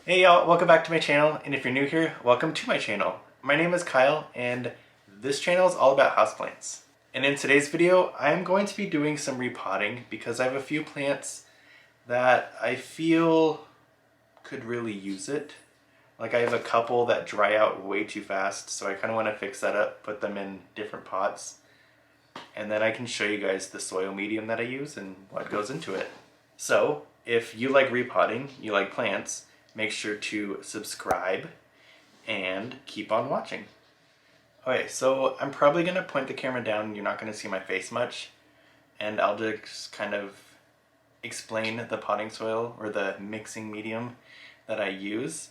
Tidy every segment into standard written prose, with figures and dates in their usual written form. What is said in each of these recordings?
Hey y'all, welcome back to my channel, and if you're new here, welcome to my channel. My name is Kyle, and this channel is all about houseplants. And in today's video, I'm going to be doing some repotting because I have a few plants that I feel could really use it. Like I have a couple that dry out way too fast, so I kind of want to fix that up, put them in different pots, and then I can show you guys the soil medium that I use and what goes into it. So, if you like repotting, you like plants, make sure to subscribe and keep on watching. Okay, so I'm probably going to point the camera down. You're not going to see my face much. And I'll just kind of explain the potting soil or the mixing medium that I use.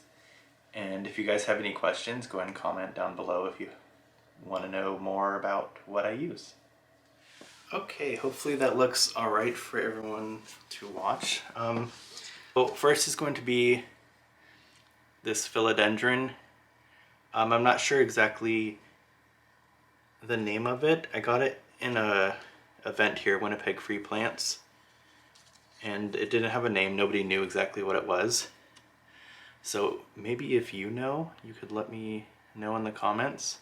And if you guys have any questions, go ahead and comment down below if you want to know more about what I use. Okay, hopefully that looks alright for everyone to watch. Well, first is going to be this philodendron. I'm not sure exactly the name of it. I got it in a event here, Winnipeg Free Plants, and it didn't have a name. Nobody knew exactly what it was. So maybe if you know, you could let me know in the comments.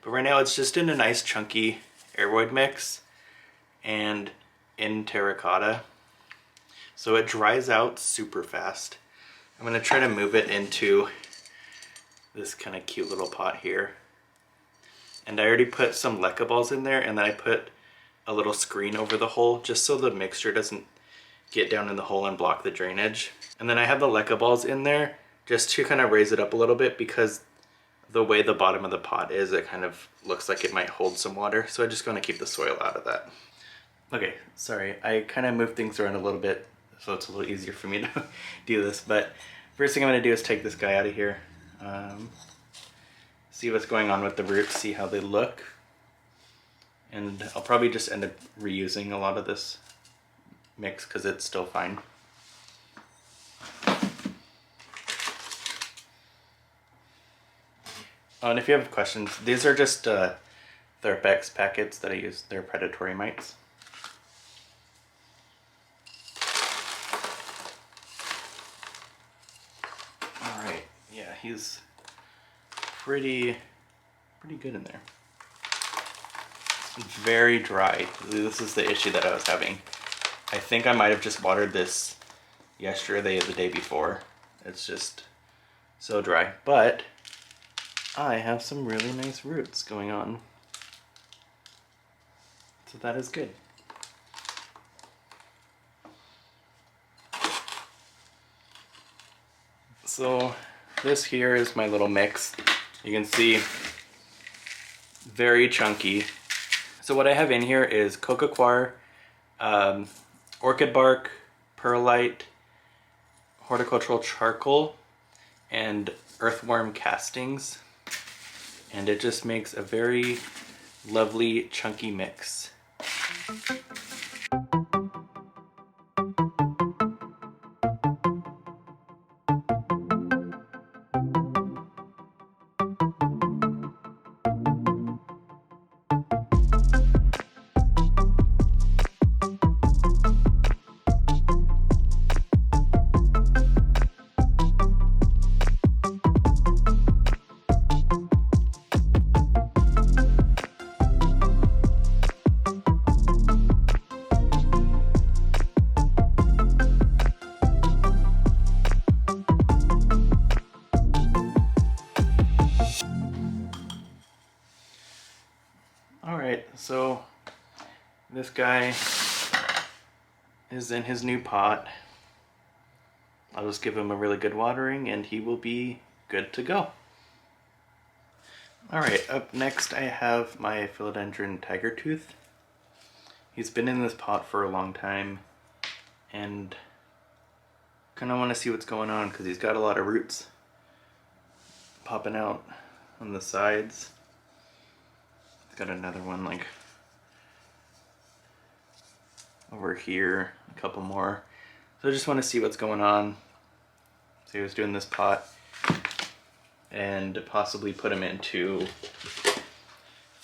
But right now it's just in a nice chunky aeroid mix and in terracotta. So it dries out super fast. I'm gonna try to move it into this kind of cute little pot here. And I already put some leca balls in there, and then I put a little screen over the hole just so the mixture doesn't get down in the hole and block the drainage. And then I have the leca balls in there just to kind of raise it up a little bit, because the way the bottom of the pot is, it kind of looks like it might hold some water. So I'm just gonna keep the soil out of that. Okay, sorry, I kind of moved things around a little bit so it's a little easier for me to do this, but first thing I'm going to do is take this guy out of here, see what's going on with the roots, see how they look, and I'll probably just end up reusing a lot of this mix because it's still fine. Oh, and if you have questions, these are just Therpex packets that I use. They're predatory mites. He's pretty good in there. It's very dry. This is the issue that I was having. I think I might have just watered this yesterday or the day before. It's just so dry. But I have some really nice roots going on. So that is good. So this here is my little mix. You can see very chunky. So what I have in here is coca coir, orchid bark, perlite, horticultural charcoal, and earthworm castings. And it just makes a very lovely chunky mix. Alright, so this guy is in his new pot. I'll just give him a really good watering and he will be good to go. Alright, up next I have my Philodendron tiger tooth. He's been in this pot for a long time and kind of want to see what's going on because he's got a lot of roots popping out on the sides. Got another one like over here, a couple more. So I just want to see what's going on. So he was doing this pot and possibly put him into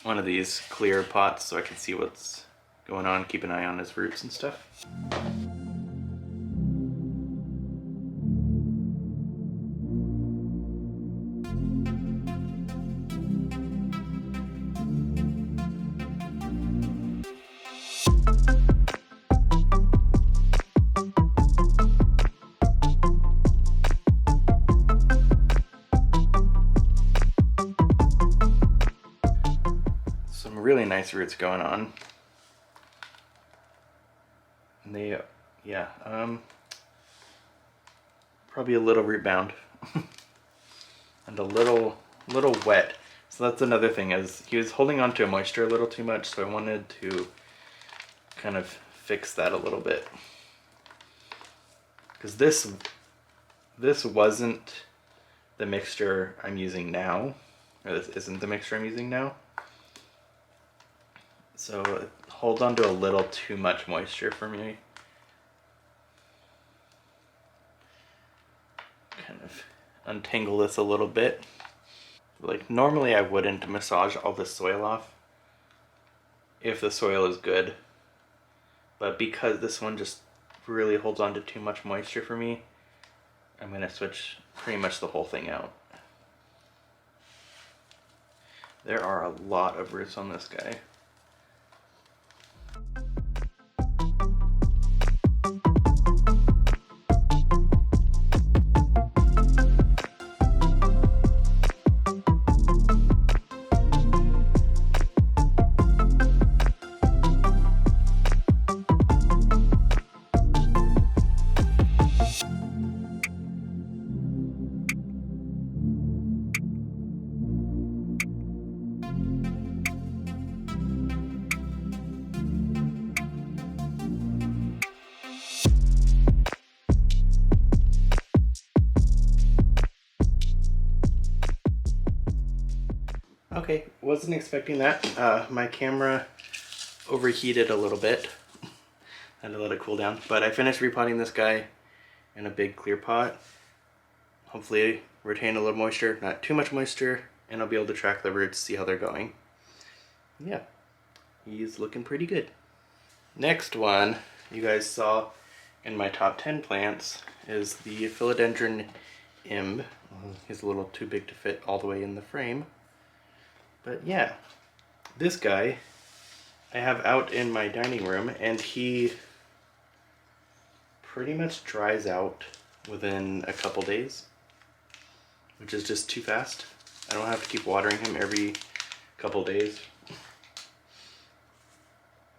one of these clear pots so I can see what's going on, keep an eye on his roots and stuff. really nice roots going on. And they, yeah, probably a little root bound and a little wet. So that's another thing, is he was holding on to moisture a little too much, so I wanted to kind of fix that a little bit. Because this wasn't the mixture I'm using now, or this isn't the mixture I'm using now. So it holds on to a little too much moisture for me. Kind of untangle this a little bit. Like normally I wouldn't massage all the soil off if the soil is good, but because this one just really holds on to too much moisture for me, I'm going to switch pretty much the whole thing out. There are a lot of roots on this guy. Okay, wasn't expecting that. My camera overheated a little bit. I had to let it cool down. But I finished repotting this guy in a big clear pot. Hopefully retain a little moisture, not too much moisture, and I'll be able to track the roots, see how they're going. Yeah, he's looking pretty good. Next one you guys saw in my top 10 plants is the Philodendron Imb. He's a little too big to fit all the way in the frame. But yeah, this guy I have out in my dining room, and he pretty much dries out within a couple days, which is just too fast. I don't have to keep watering him every couple days.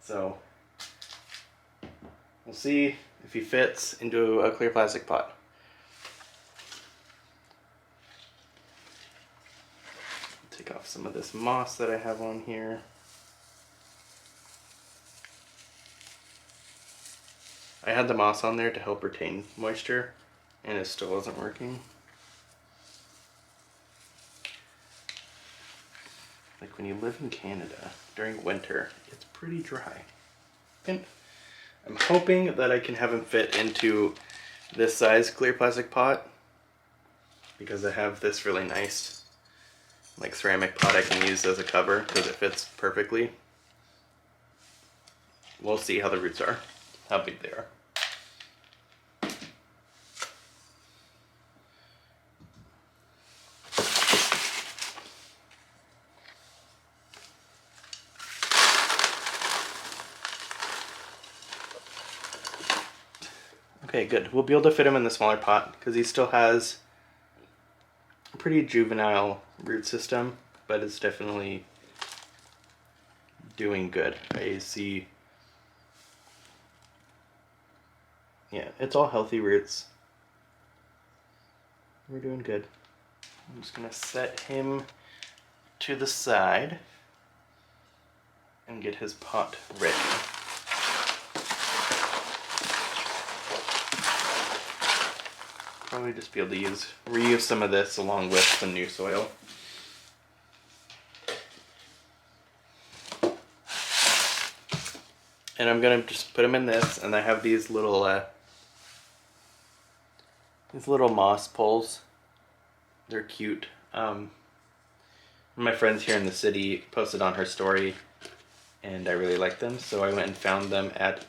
So we'll see if he fits into a clear plastic pot. Take off some of this moss that I have on here. I had the moss on there to help retain moisture, and it still wasn't working. Like when you live in Canada during winter, it's pretty dry. And I'm hoping that I can have him fit into this size clear plastic pot, because I have this really nice like ceramic pot I can use as a cover because it fits perfectly. We'll see how the roots are, how big they are. Okay, good. We'll be able to fit him in the smaller pot because he still has a pretty juvenile root system, but it's definitely doing good. I see, yeah, it's all healthy roots. We're doing good. I'm just gonna set him to the side and get his pot ready. Probably just be able to reuse some of this along with some new soil. And I'm gonna just put him in this, and I have these little moss poles. They're cute. My friends here in the city posted on her story, and I really like them, so I went and found them at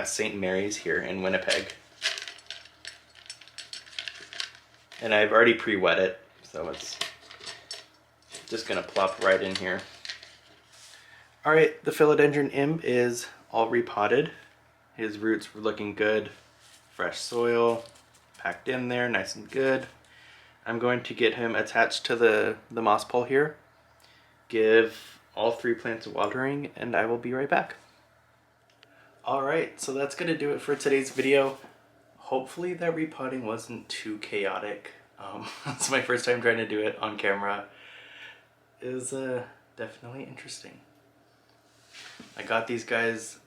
St. Mary's here in Winnipeg. And I've already pre-wet it, so it's just gonna plop right in here. Alright, the Philodendron Imb is all repotted. His roots were looking good. Fresh soil, packed in there, nice and good. I'm going to get him attached to the moss pole here. give all 3 plants a watering, and I will be right back. Alright, so that's going to do it for today's video. Hopefully that repotting wasn't too chaotic. It's my first time trying to do it on camera. It was definitely interesting. I got these guys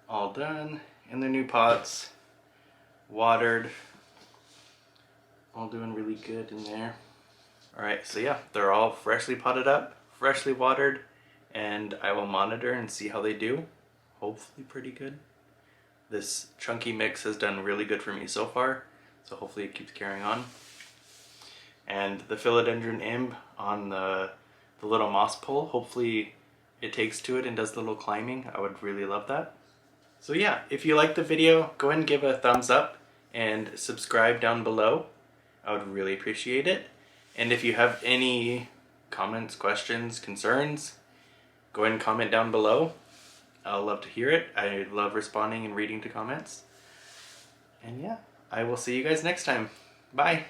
all done in their new pots, watered, all doing really good in there. Alright, so yeah, they're all freshly potted up, freshly watered, and I will monitor and see how they do. Hopefully pretty good. This chunky mix has done really good for me so far, so hopefully it keeps carrying on. And the Philodendron Imp on the little moss pole, hopefully it takes to it and does the little climbing. I would really love that. So yeah, if you liked the video, go ahead and give a thumbs up and subscribe down below. I would really appreciate it. And if you have any comments, questions, concerns, go ahead and comment down below. I'll love to hear it. I love responding and reading to comments. And yeah, I will see you guys next time. Bye.